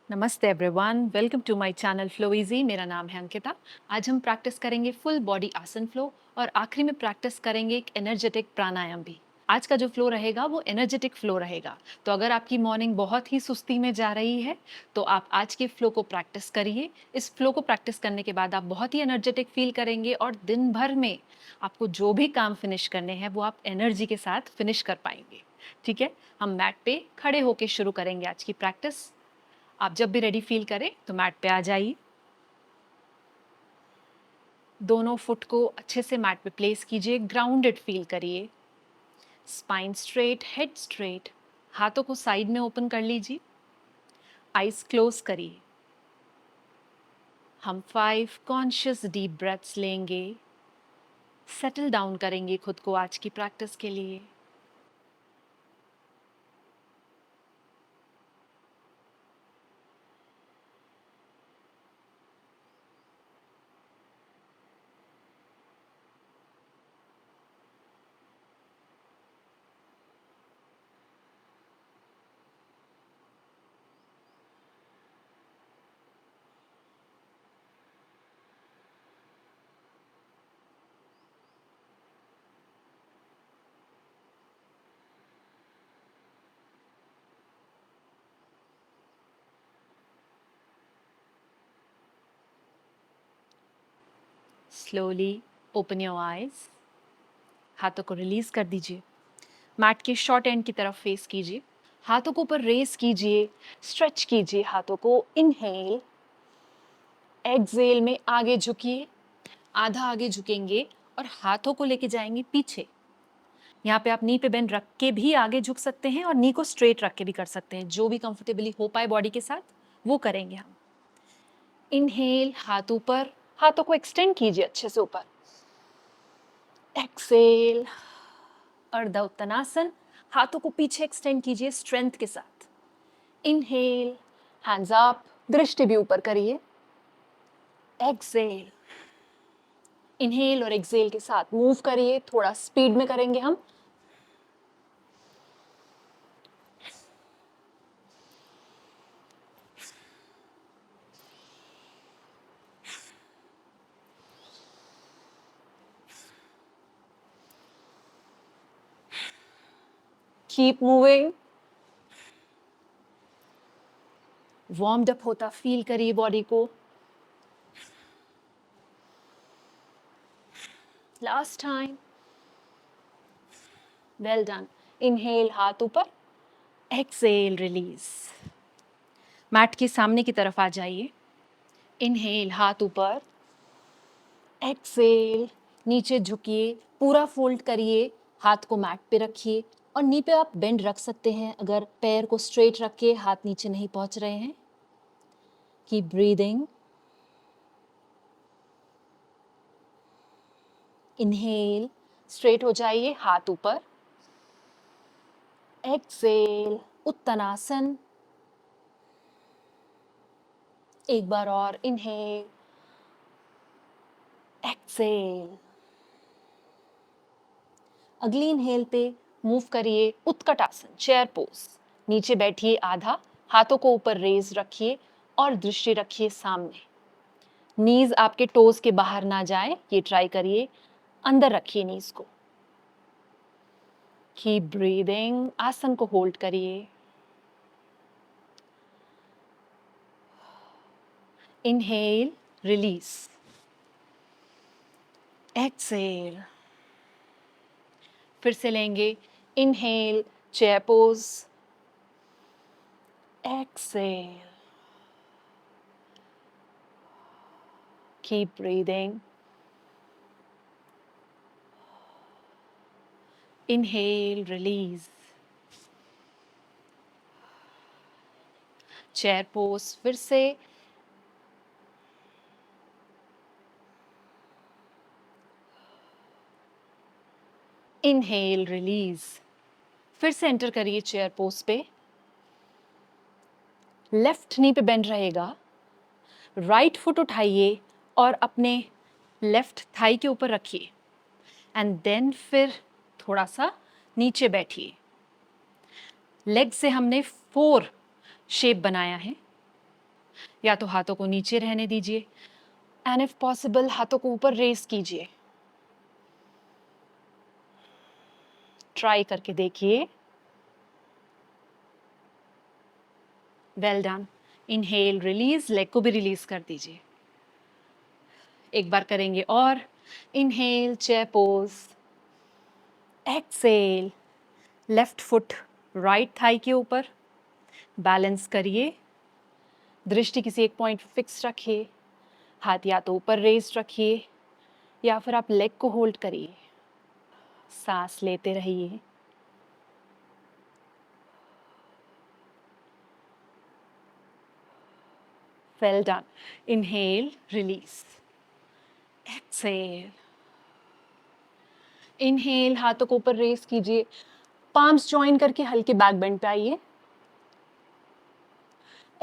नमस्ते everyone, welcome to my channel flow easy. मेरा नाम है अंकिता। आज हम प्रैक्टिस करेंगे फुल बॉडी आसन फ्लो और आखिरी में प्रैक्टिस करेंगे एक एनर्जेटिक प्राणायाम भी। आज का जो फ्लो रहेगा वो एनर्जेटिक फ्लो रहेगा। तो अगर आपकी मॉर्निंग बहुत ही सुस्ती में जा रही है तो आप आज के फ्लो को प्रैक्टिस करिए। इस फ्लो को प्रैक्टिस करने के बाद आप बहुत ही एनर्जेटिक फील करेंगे और दिन भर में आपको जो भी काम फिनिश करने हैं वो आप एनर्जी के साथ फिनिश कर पाएंगे। ठीक है, हम मैट पे खड़े होके शुरू करेंगे आज की प्रैक्टिस। आप जब भी रेडी फील करें तो मैट पे आ जाइए। दोनों फुट को अच्छे से मैट पे प्लेस कीजिए, ग्राउंडेड फील करिए। Spine straight, head straight. हाथों को साइड में ओपन कर लीजिए। आईज क्लोज करिए। हम 5 कॉन्शियस डीप ब्रेथ्स लेंगे। सेटल डाउन करेंगे खुद को आज की प्रैक्टिस के लिए। Slowly open your eyes. हाथों को रिलीज कर दीजिए। मैट के शॉर्ट एंड की तरफ फेस कीजिए। हाथों को ऊपर रेस कीजिए, स्ट्रेच कीजिए हाथों को। इनहेल, एक्सहेल में आगे झुकिए, आधा आगे झुकेंगे और हाथों को लेके जाएंगे पीछे। यहाँ पे आप नी पे बेंड रख के भी आगे झुक सकते हैं और नी को स्ट्रेट रख के भी कर सकते हैं। जो भी कंफर्टेबली हो पाए बॉडी के साथ वो करेंगे हम। इनहेल, हाथ ऊपर, हाथों को एक्सटेंड कीजिए अच्छे से ऊपर। एक्सहेल, अर्ध उत्तनासन, हाथों को पीछे एक्सटेंड कीजिए स्ट्रेंथ के साथ। इनहेल, हैंड्स अप, दृष्टि भी ऊपर करिए। एक्सहेल, इनहेल और एक्सहेल के साथ मूव करिए, थोड़ा स्पीड में करेंगे हम। Keep moving. वार्म्ड अप होता फील करिए बॉडी को। Last time. Well done. Inhale, हाथ ऊपर, एक्सहेल, रिलीज। मैट के सामने की तरफ आ जाइए। इनहेल, हाथ ऊपर, एक्सहेल, नीचे झुकिए, पूरा फोल्ड करिए, हाथ को मैट पे रखिए और नी पे आप बेंड रख सकते हैं अगर पैर को स्ट्रेट रख के हाथ नीचे नहीं पहुंच रहे हैं। Keep breathing. इनहेल, स्ट्रेट हो जाइए, हाथ ऊपर। एक्सहेल, उत्तनासन। एक बार और। Inhale, exhale. अगली इनहेल पे मूव करिए उत्कट आसन, चेयर पोज। नीचे बैठिए आधा, हाथों को ऊपर रेज रखिए और दृष्टि रखिए सामने। नीज आपके टोज के बाहर ना जाए, ये ट्राई करिए। अंदर रखिए नीज को। Keep breathing. आसन को होल्ड करिए। Inhale, release. एक्सहेल। फिर से लेंगे। Inhale, chair pose. Exhale. Keep breathing. Inhale, release. Chair pose फिर से। Inhale, release. फिर से एंटर करिए चेयर पोज पे। लेफ्ट नी पे बेंड रहेगा। राइट फुट उठाइए और अपने लेफ्ट थाई के ऊपर रखिए एंड देन फिर थोड़ा सा नीचे बैठिए। लेग से हमने 4 शेप बनाया है। या तो हाथों को नीचे रहने दीजिए एंड इफ पॉसिबल हाथों को ऊपर रेस कीजिए। ट्राई करके देखिए। Well done. Inhale, release, leg को भी रिलीज कर दीजिए। एक बार करेंगे और। Inhale, chair pose. Exhale, left foot right thigh के ऊपर, बैलेंस करिए। दृष्टि किसी एक पॉइंट फिक्स रखिए। हाथ या तो ऊपर रेस रखिए या फिर आप लेग को होल्ड करिए। सांस लेते रहिए। Well done. Inhale, release. Exhale. Inhale, हाथों को ऊपर रेस कीजिए, पाम्स ज्वाइन करके हल्के बैक बेंड पे आइए।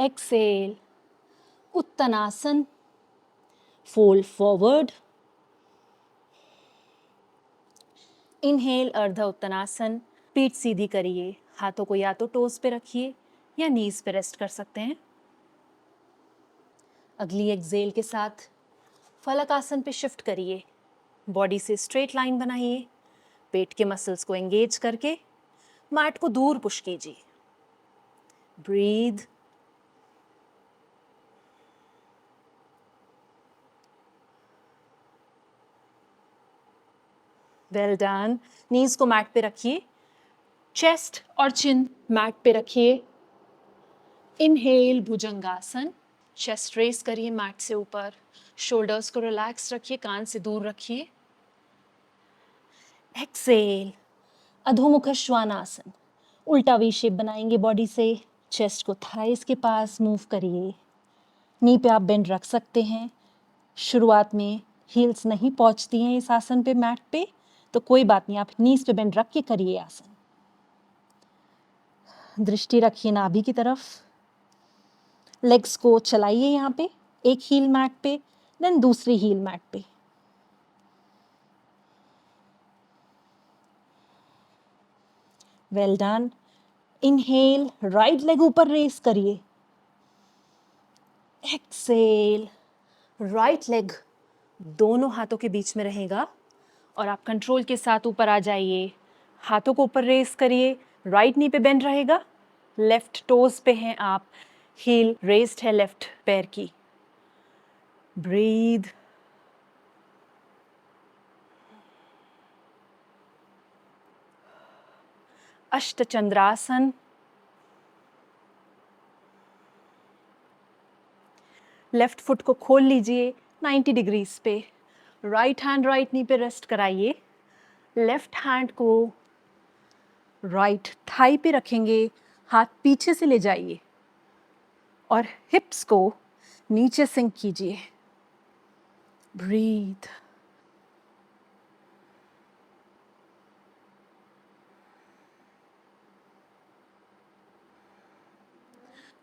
एक्सेल, उत्तनासन, फोल्ड फॉरवर्ड। इनहेल, अर्ध उत्तनासन, पीठ सीधी करिए। हाथों को या तो टोस पे रखिए या नीज पे रेस्ट कर सकते हैं। अगली एक्सेल के साथ फलक आसन पे शिफ्ट करिए। बॉडी से स्ट्रेट लाइन बनाइए। पेट के मसल्स को एंगेज करके मैट को दूर पुश कीजिए। ब्रीथ। Well done. नीज को मैट पे रखिए। चेस्ट और चिन मैट पे रखिए। इनहेल, भुजंगासन। चेस्ट रेस करिए मैट से ऊपर। शोल्डर्स को रिलैक्स रखिए, कान से दूर रखिए। एक्सेल, अधोमुख श्वानासन। उल्टा वी शेप बनाएंगे बॉडी से। चेस्ट को थाइस के पास मूव करिए। नी पे आप बेंड रख सकते हैं। शुरुआत में हील्स नहीं पहुंचती हैं इस आसन पे मैट पे, तो कोई बात नहीं, आप नीज पे बेंड रख के करिए आसन। दृष्टि रखिए नाभि की तरफ। लेग्स को चलाइए यहाँ पे, एक हील मैट पे देन दूसरी हील मैट पे। Well done. Inhale, right leg ऊपर रेस करिए। एक्सेल, राइट लेग दोनों हाथों के बीच में रहेगा और आप कंट्रोल के साथ ऊपर आ जाइए। हाथों को ऊपर रेस करिए। राइट नी पे बेंड रहेगा। लेफ्ट टोज पे हैं आप। हील रेस्ड है लेफ्ट पैर की। ब्रीथ। अष्टचंद्रासन। लेफ्ट फुट को खोल लीजिए 90 डिग्रीज पे। राइट हैंड राइट नी पे रेस्ट कराइए। लेफ्ट हैंड को राइट थाई पे रखेंगे। हाथ पीछे से ले जाइए और हिप्स को नीचे सिंक कीजिए। ब्रीथ।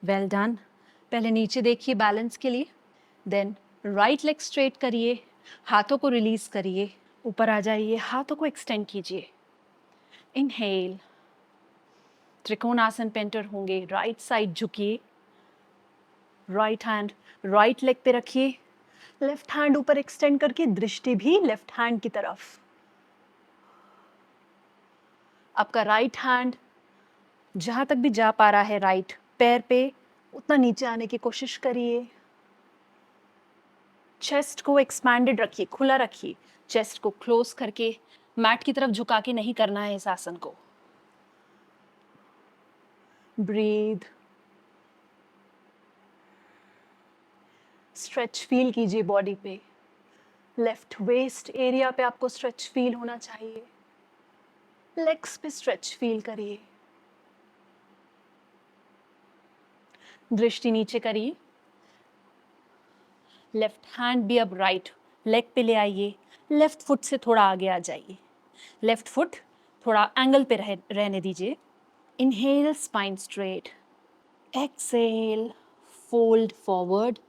Well done. पहले नीचे देखिए बैलेंस के लिए, देन राइट लेग स्ट्रेट करिए, हाथों को रिलीज करिए, ऊपर आ जाइए, हाथों को एक्सटेंड कीजिए। इनहेल, त्रिकोणासन पे एंटर होंगे। राइट साइड झुकिए। राइट हैंड राइट लेग पे रखिए। लेफ्ट हैंड ऊपर एक्सटेंड करके दृष्टि भी लेफ्ट हैंड की तरफ। आपका राइट हैंड जहां तक भी जा पा रहा है राइट पैर पे, उतना नीचे आने की कोशिश करिए। चेस्ट को एक्सपैंडेड रखिए, खुला रखिए। चेस्ट को क्लोज करके मैट की तरफ झुका के नहीं करना है इस आसन को। ब्रीथ। स्ट्रेच फील कीजिए बॉडी पे। लेफ्ट वेस्ट एरिया पे आपको स्ट्रेच फील होना चाहिए। लेग्स पे स्ट्रेच फील करिए। दृष्टि नीचे करिए। लेफ्ट हैंड भी अब राइट लेग पे ले आइए। लेफ्ट फुट से थोड़ा आगे आ जाइए। लेफ्ट फुट थोड़ा एंगल पे रहने दीजिए। Inhale, spine straight. Exhale, fold forward.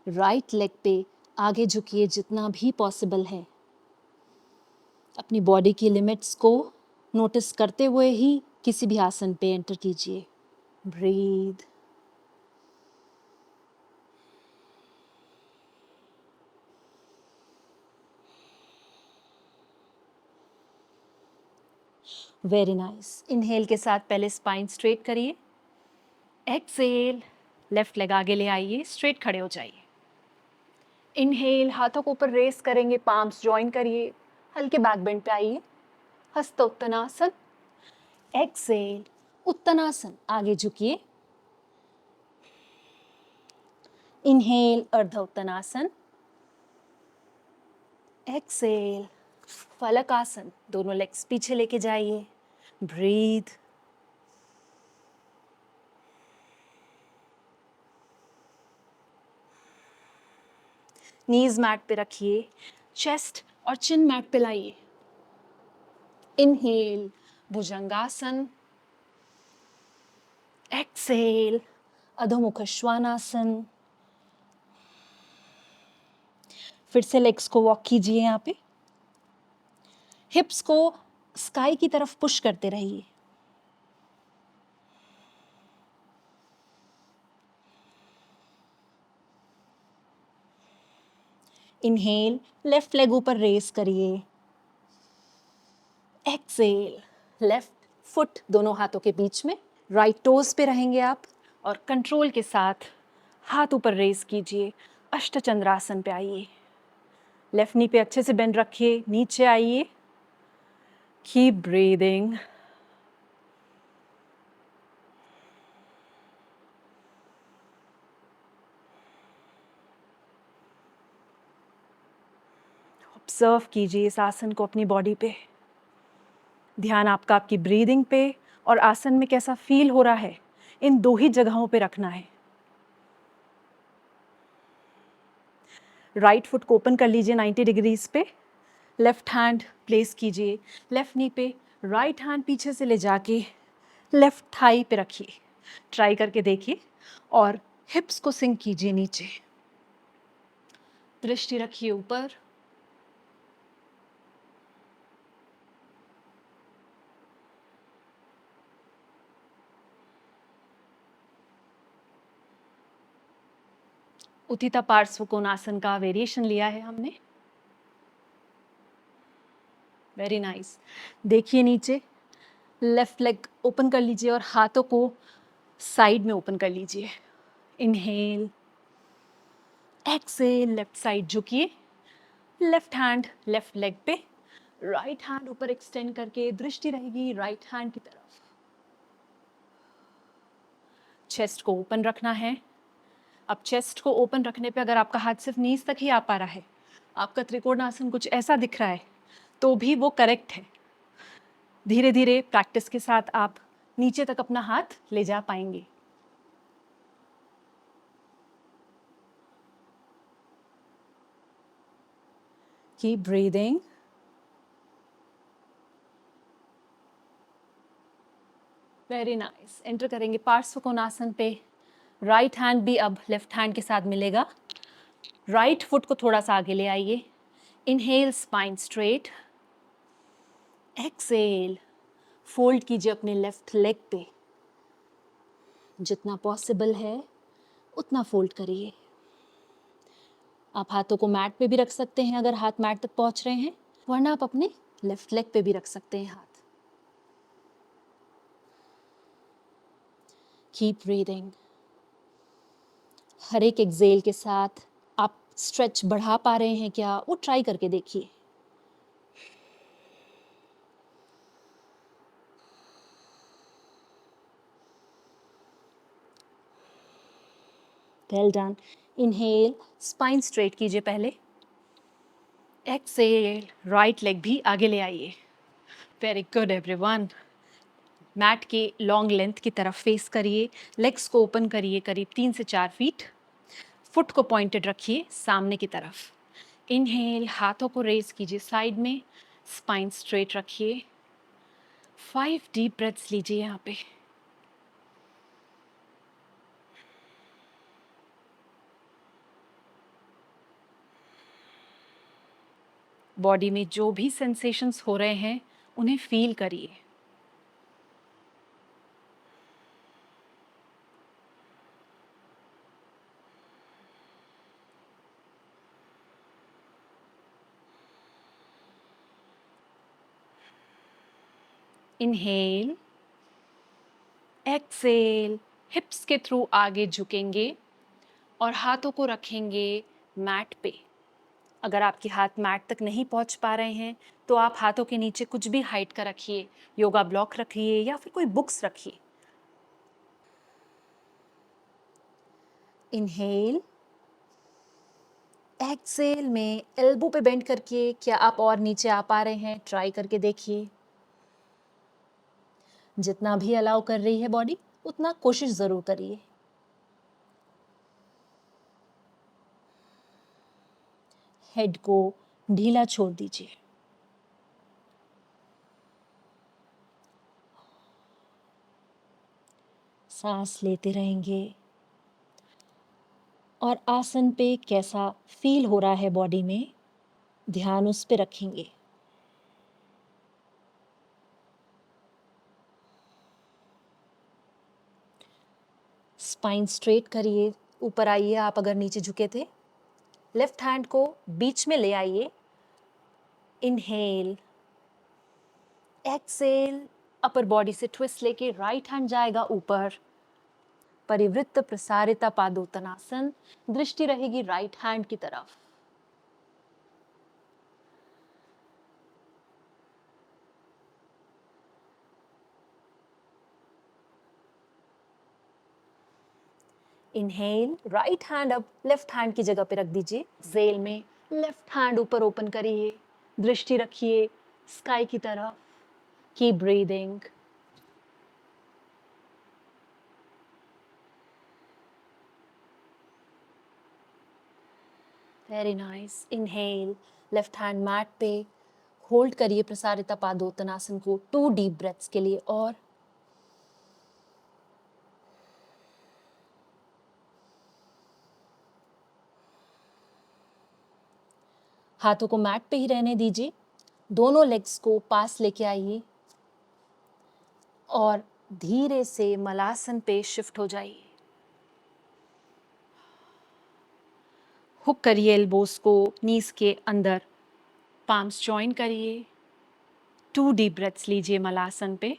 Right leg पे आगे झुकिए जितना भी पॉसिबल है। अपनी बॉडी की लिमिट्स को नोटिस करते हुए ही किसी भी आसन पे एंटर कीजिए। ब्रीथ। Very nice. इनहेल के साथ पहले स्पाइन स्ट्रेट करिए, एक्सेल, लेफ्ट लेग आगे ले आइए, स्ट्रेट खड़े हो जाइए। इनहेल, हाथों को ऊपर रेस करेंगे, पाम्स ज्वाइन करिए, हल्के बैक बेंड पे आइए, हस्त उत्तनासन। एक्सेल, उत्तनासन, आगे झुकिए। इनहेल, अर्ध उत्तनासन। एक्सेल, फलकासन, दोनों लेग्स पीछे लेके जाइए। ब्रीथ। नीज मैट पे रखिए, चेस्ट और चिन मैट पे लाइए। इनहेल, भुजंगासन। एक्सेल, अधोमुख श्वानासन। फिर से लेग्स को वॉक कीजिए यहाँ पे, हिप्स को स्काई की तरफ पुश करते रहिए। इनहेल, लेफ्ट लेग ऊपर रेस करिए। एक्सेल, लेफ्ट फुट दोनों हाथों के बीच में, राइट टोज पे रहेंगे आप, और कंट्रोल के साथ हाथ ऊपर रेस कीजिए, अष्टचंद्रासन पे आइए। लेफ्ट नी पे अच्छे से बेंड रखिए, नीचे आइए। Keep breathing. ऑब्जर्व कीजिए इस आसन को अपनी बॉडी पे। ध्यान आपका आपकी ब्रीदिंग पे और आसन में कैसा फील हो रहा है, इन दो ही जगहों पे रखना है। राइट फुट को ओपन कर लीजिए 90 डिग्रीज पे, लेफ्ट हैंड प्लेस कीजिए लेफ्ट नी पे, राइट हैंड पीछे से ले जाके लेफ्ट थाई पे रखिए। ट्राई करके देखिए और हिप्स को सिंक कीजिए नीचे, दृष्टि रखिए ऊपर। उत्थिता पार्श्व कोणासन का वेरिएशन लिया है हमने। Very nice. देखिए नीचे, लेफ्ट लेग ओपन कर लीजिए और हाथों को साइड में ओपन कर लीजिए। इनहेल, एक्सेल, लेफ्ट साइड झुकिए, लेफ्ट हैंड लेफ्ट लेग पे, राइट हैंड ऊपर एक्सटेंड करके दृष्टि रहेगी राइट हैंड की तरफ। चेस्ट को ओपन रखना है। अब चेस्ट को ओपन रखने पे अगर आपका हाथ सिर्फ नीज तक ही आ पा रहा है, आपका त्रिकोणासन कुछ ऐसा दिख रहा है, तो भी वो करेक्ट है। धीरे धीरे प्रैक्टिस के साथ आप नीचे तक अपना हाथ ले जा पाएंगे। Keep breathing. Very nice. Enter करेंगे पार्श्व कोणासन पे। राइट हैंड भी अब लेफ्ट हैंड के साथ मिलेगा। राइट फुट को थोड़ा सा आगे ले आइए। Inhale, spine straight. Exhale, fold कीजिए अपने लेफ्ट लेग पे, जितना पॉसिबल है उतना फोल्ड करिए। आप हाथों को मैट पे भी रख सकते हैं अगर हाथ मैट तक पहुंच रहे हैं, वरना आप अपने लेफ्ट लेग पे भी रख सकते हैं हाथ। Keep breathing. हर एक एक्सेल के साथ आप स्ट्रेच बढ़ा पा रहे हैं क्या, वो ट्राई करके देखिए। Well done. Inhale, spine straight कीजिए पहले। एक्सेल, राइट लेग भी आगे ले आइए। Very good everyone. मैट के लॉन्ग लेंथ की तरफ फेस करिए, लेग्स को ओपन करिए करीब 3 से 4 फीट। फुट को पॉइंटेड रखिए सामने की तरफ। इनहेल, हाथों को रेज कीजिए साइड में, स्पाइन स्ट्रेट रखिए। 5 डीप ब्रेथ्स लीजिए यहाँ पे। बॉडी में जो भी सेंसेशंस हो रहे हैं उन्हें फील करिए। इनहेल, एक्सेल, हिप्स के थ्रू आगे झुकेंगे और हाथों को रखेंगे मैट पे। अगर आपके हाथ मैट तक नहीं पहुंच पा रहे हैं तो आप हाथों के नीचे कुछ भी हाइट का रखिए, योगा ब्लॉक रखिए या फिर कोई बुक्स रखिए। इनहेल, एक्सेल में एल्बो पे बेंड करके क्या आप और नीचे आ पा रहे हैं? ट्राई करके देखिए। जितना भी अलाउ कर रही है बॉडी उतना कोशिश जरूर करिए। हेड को ढीला छोड़ दीजिए। सांस लेते रहेंगे और आसन पे कैसा फील हो रहा है बॉडी में, ध्यान उस पे रखेंगे। स्पाइन स्ट्रेट करिए, ऊपर आइए आप अगर नीचे झुके थे। लेफ्ट हैंड को बीच में ले आइए। इनहेल, एक्सेल, अपर बॉडी से ट्विस्ट लेके राइट हैंड जाएगा ऊपर। परिवृत्त प्रसारिता पादोत्तनासन, दृष्टि रहेगी राइट हैंड की तरफ। इनहेल, राइट हैंड अब लेफ्ट हैंड की जगह पे रख दीजिए। एक्सेल में लेफ्ट हैंड ऊपर ओपन करिए, दृष्टि रखिए स्काई की तरफ। Keep breathing. Very nice. Inhale, left hand mat पे होल्ड करिए प्रसारिता पादोत्तनासन को 2 डीप ब्रेथ्स के लिए। और हाथों को मैट पे ही रहने दीजिए। दोनों लेग्स को पास लेके आइए और धीरे से मलासन पे शिफ्ट हो जाइए। हुक करिए एल्बोस को नीज के अंदर, पाम्स जॉइन करिए। 2 डीप ब्रेथ्स लीजिए मलासन पे।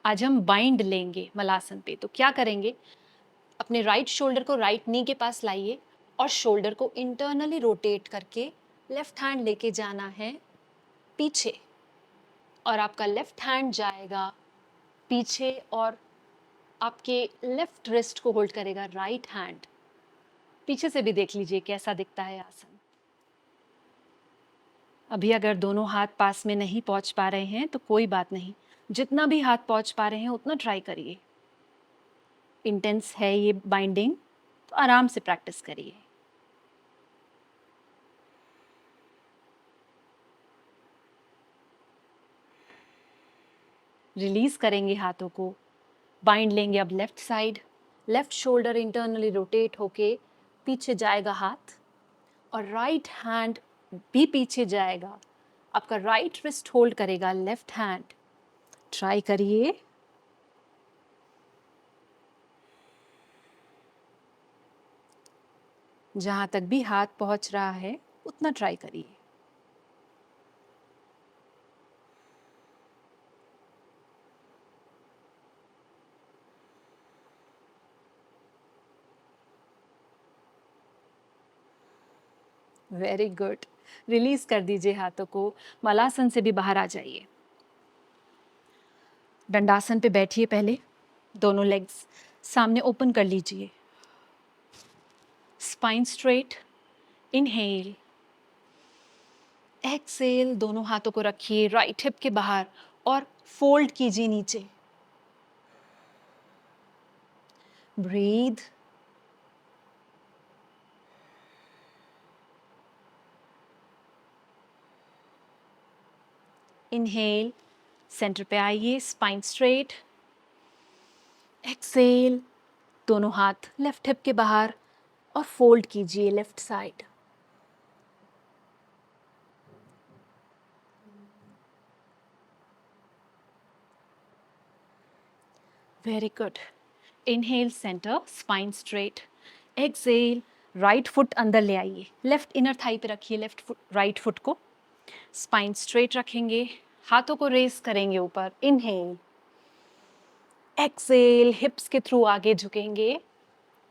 आज हम बाइंड लेंगे मलासन पे। तो क्या करेंगे, अपने राइट शोल्डर को राइट नी के पास लाइए और शोल्डर को इंटरनली रोटेट करके लेफ्ट हैंड लेके जाना है पीछे, और आपका लेफ्ट हैंड जाएगा पीछे और आपके लेफ्ट रिस्ट को होल्ड करेगा राइट हैंड। पीछे से भी देख लीजिए कैसा दिखता है आसन। अभी अगर दोनों हाथ पास में नहीं पहुंच पा रहे हैं तो कोई बात नहीं, जितना भी हाथ पहुंच पा रहे हैं उतना ट्राई करिए। इंटेंस है ये बाइंडिंग, तो आराम से प्रैक्टिस करिए। रिलीज करेंगे हाथों को, बाइंड लेंगे अब left side. Left shoulder internally rotate होके पीछे जाएगा हाथ और राइट हैंड भी पीछे जाएगा। आपका राइट रिस्ट होल्ड करेगा लेफ्ट हैंड। ट्राई करिए। जहां तक भी हाथ पहुंच रहा है उतना ट्राई करिए। Very good. रिलीज कर दीजिए हाथों को, मलासन से भी बाहर आ जाइए। दंडासन पे बैठिए पहले, दोनों लेग्स सामने ओपन कर लीजिए। Spine straight. इनहेल, एक्सेल, दोनों हाथों को रखिए राइट हिप के बाहर और फोल्ड कीजिए नीचे। ब्रीथ। इनहेल, सेंटर पे आइए, स्पाइन स्ट्रेट। एक्सेल, दोनों हाथ लेफ्ट हिप के बाहर और फोल्ड कीजिए left side. Very good. Inhale centre, spine straight. Exhale, right foot अंदर ले आइए, लेफ्ट इनर थाई पे रखिए, लेफ्ट फुट, राइट फुट को। स्पाइन स्ट्रेट रखेंगे, हाथों को रेस करेंगे ऊपर। इनहेल, एक्सहेल, हिप्स के थ्रू आगे झुकेंगे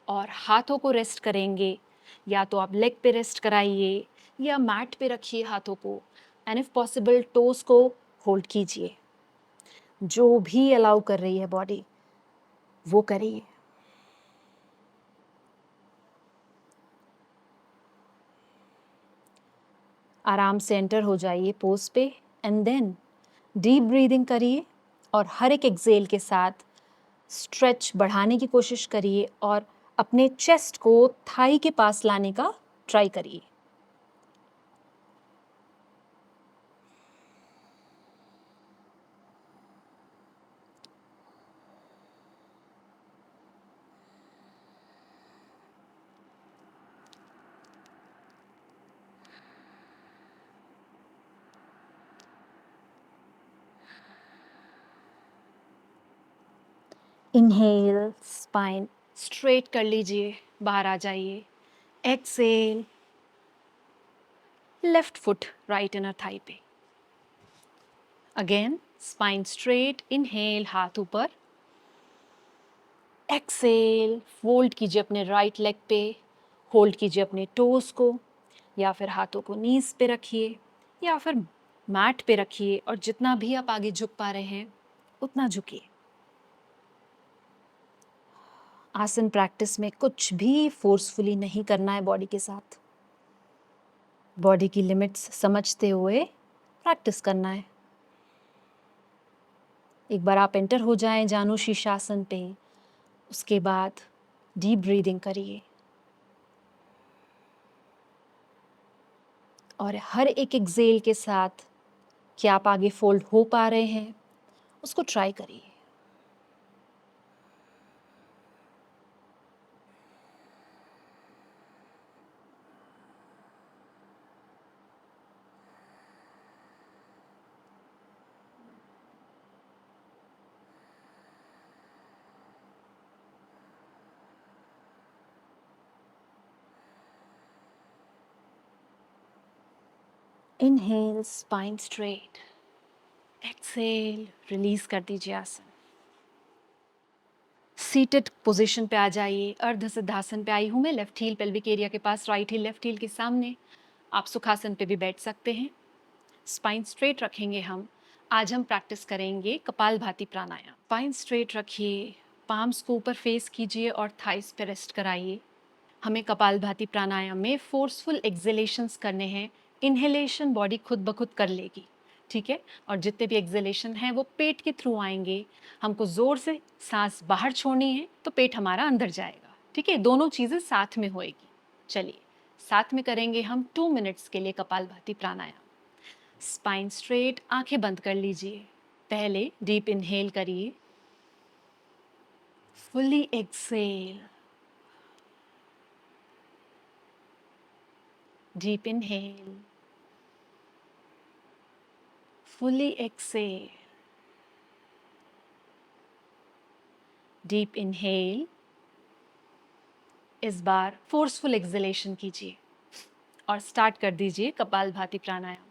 और हाथों को रेस्ट करेंगे। या तो आप लेग पे रेस्ट कराइए या मैट पे रखिए हाथों को, एंड इफ पॉसिबल टोस को होल्ड कीजिए। जो भी अलाउ कर रही है बॉडी वो करिए। आराम से एंटर हो जाइए पोज पे एंड देन डीप ब्रीदिंग करिए और हर एक एक्सहेल के साथ स्ट्रेच बढ़ाने की कोशिश करिए और अपने चेस्ट को थाई के पास लाने का ट्राई करिए। इनहेल, स्पाइन स्ट्रेट कर लीजिए, बाहर आ जाइए। Exhale, left foot right inner thigh पे। अगेन स्पाइन स्ट्रेट, इनहेल, हाथ ऊपर। एक्सहेल, फोल्ड कीजिए अपने राइट लेग पे, होल्ड कीजिए अपने टोस को या फिर हाथों को नीज पे रखिए या फिर मैट पे रखिए और जितना भी आप आगे झुक पा रहे हैं उतना झुकिए। आसन प्रैक्टिस में कुछ भी फोर्सफुली नहीं करना है बॉडी के साथ। बॉडी की लिमिट्स समझते हुए प्रैक्टिस करना है। एक बार आप एंटर हो जाएं जानु शीर्षासन पे, उसके बाद डीप ब्रीदिंग करिए और हर एक एक्सहेल के साथ क्या आप आगे फोल्ड हो पा रहे हैं उसको ट्राई करिए। Inhale, spine straight. Exhale, release कर दीजिए आसन। सीटेड पोजीशन पे आ जाइए, अर्ध सिद्धासन पे आई हूँ मैं, लेफ्ट हील पेल्विक एरिया के पास, राइट हील लेफ्ट हील के सामने। आप सुखासन पे भी बैठ सकते हैं। स्पाइन स्ट्रेट रखेंगे हम। आज हम प्रैक्टिस करेंगे कपालभाति प्राणायाम। स्पाइन स्ट्रेट रखिए, पाम्स को ऊपर फेस कीजिए और थाइस पे रेस्ट कराइए। हमें कपालभाति प्राणायाम में फोर्सफुल एक्सहेलेशंस करने हैं। इनहेलेशन बॉडी खुद ब खुद कर लेगी, ठीक है, और जितने भी एक्सहेलेशन हैं वो पेट के थ्रू आएंगे। हमको जोर से सांस बाहर छोड़नी है तो पेट हमारा अंदर जाएगा, ठीक है, दोनों चीजें साथ में होएगी। चलिए साथ में करेंगे हम 2 मिनट्स के लिए कपालभाति प्राणायाम। स्पाइन स्ट्रेट, आंखें बंद कर लीजिए। पहले डीप इनहेल करिए, fully exhale, deep inhale, fully exhale, deep inhale। इस बार फोर्सफुल एक्सहेलेशन कीजिए और स्टार्ट कर दीजिए कपालभाति प्राणायाम।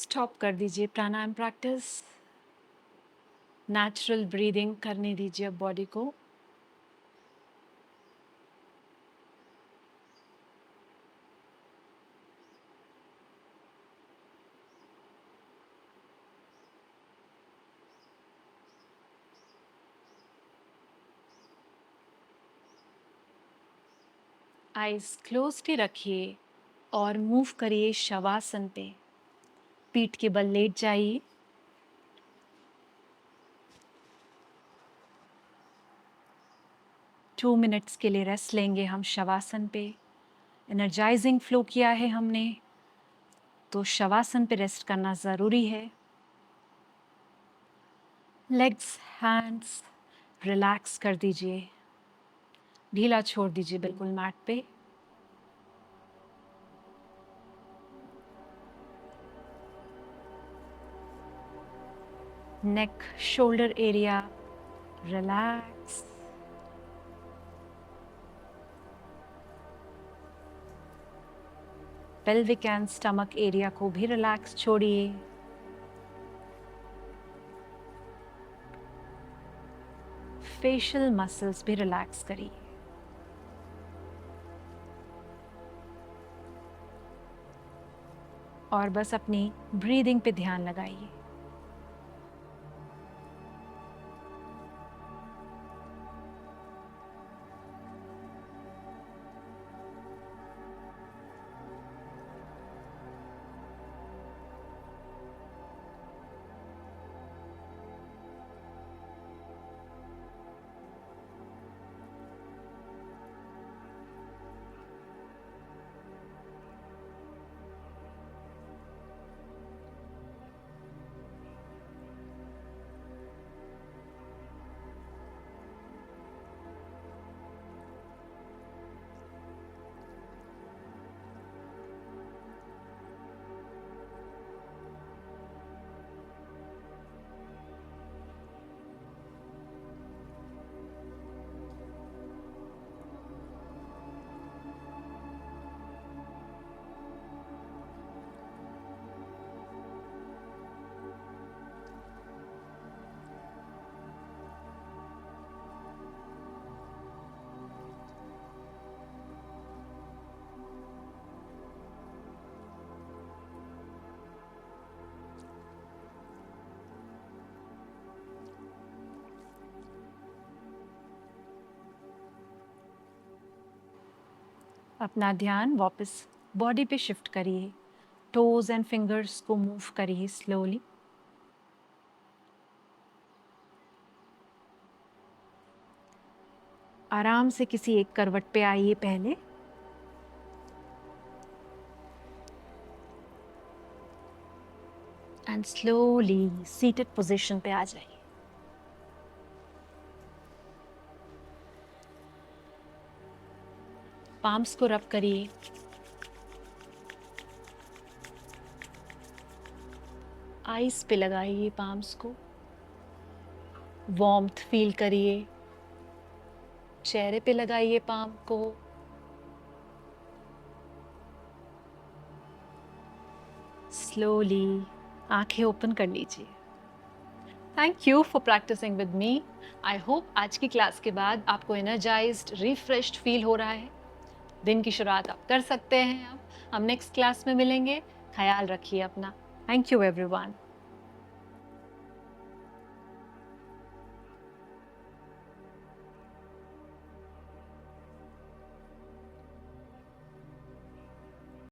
स्टॉप कर दीजिए प्राणायाम प्रैक्टिस। नेचुरल ब्रीदिंग करने दीजिए अब बॉडी को। आइज क्लोज्ड ही रखिए और मूव करिए शवासन पे। पीठ के बल लेट जाइए। टू मिनट्स के लिए रेस्ट लेंगे हम शवासन पे। एनर्जाइजिंग फ्लो किया है हमने, तो शवासन पे रेस्ट करना ज़रूरी है। लेग्स, हैंड्स रिलैक्स कर दीजिए, ढीला छोड़ दीजिए बिल्कुल मैट पे। Neck, shoulder area relax. Pelvic and stomach area को भी रिलैक्स छोड़िए। फेशियल मसल्स भी रिलैक्स करिए। और बस अपनी ब्रीदिंग पे ध्यान लगाइए। अपना ध्यान वापस बॉडी पे शिफ्ट करिए। टोज एंड फिंगर्स को मूव करिए स्लोली। आराम से किसी एक करवट पे आइए पहले। एंड स्लोली सीटेड पोजीशन पे आ जाइए। पाम्स को रब करिए। आईज पे लगाइए पाम्स को। वार्मथ फील करिए। चेहरे पे लगाइए पाम को। स्लोली आंखें ओपन कर लीजिए। Thank you for practising with me. I hope आज की क्लास के बाद आपको एनर्जाइज्ड, रिफ्रेश्ड फील हो रहा है। दिन की शुरुआत आप कर सकते हैं। अब हम नेक्स्ट क्लास में मिलेंगे। ख्याल रखिए अपना। Thank you everyone.